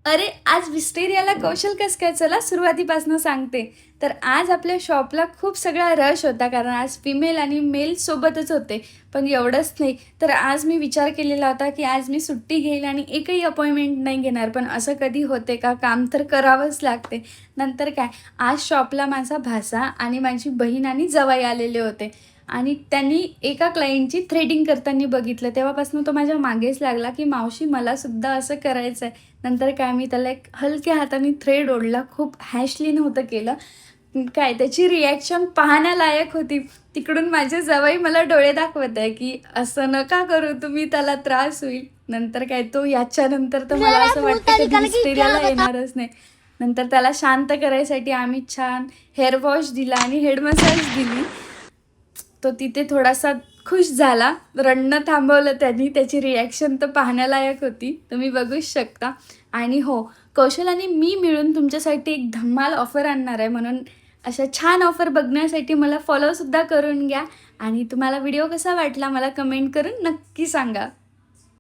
अरे आज विस्टेरियाला कौशल कसं काय, चला सुरुवातीपासून सांगते. तर आज आपल्या शॉपला खूप सगळा रश होता, कारण आज फिमेल आणि मेल सोबतच होते. पण एवढंच नाही, तर आज मी विचार केलेला होता की आज मी सुट्टी घेईल आणि एकही अपॉइंटमेंट नाही घेणार. पण असं कधी होते का, काम तर करावंच लागते. नंतर काय, आज शॉपला माझा भाचा आणि माझी बहीण आणि जावई आलेले होते आणि त्यांनी एका क्लायंटची थ्रेडिंग करताना बघितलं. तेव्हापासून तो माझ्या मागेच लागला की मावशी मलासुद्धा असं करायचं आहे. नंतर काय, मी त्याला एक हलक्या हाताने थ्रेड ओढला, खूप हॅशली नव्हतं केलं. काय त्याची रिॲक्शन पाहण्यालायक होती. तिकडून माझे जावई मला डोळे दाखवत आहे की असं नका करू तुम्ही, त्याला त्रास होईल. नंतर काय, तो याच्यानंतर तर मला असं वाटतं कधी विस्टेरियाला येणारच नाही. नंतर त्याला शांत करायसाठी आम्ही छान हेअर वॉश दिला आणि हेड मसाज दिली. तो तिथे थोडासा खुश झाला, रडणं थांबवलं त्यांनी. त्याची रिॲक्शन तर पाहण्यालायक होती, तुम्ही बघूच शकता. आणि हो, कौशल आणि मी मिळून तुमच्यासाठी एक धमाल ऑफर आणणार आहे, म्हणून अशा छान ऑफर बघण्यासाठी मला फॉलोसुद्धा करून घ्या. आणि तुम्हाला व्हिडिओ कसा वाटला मला कमेंट करून नक्की सांगा.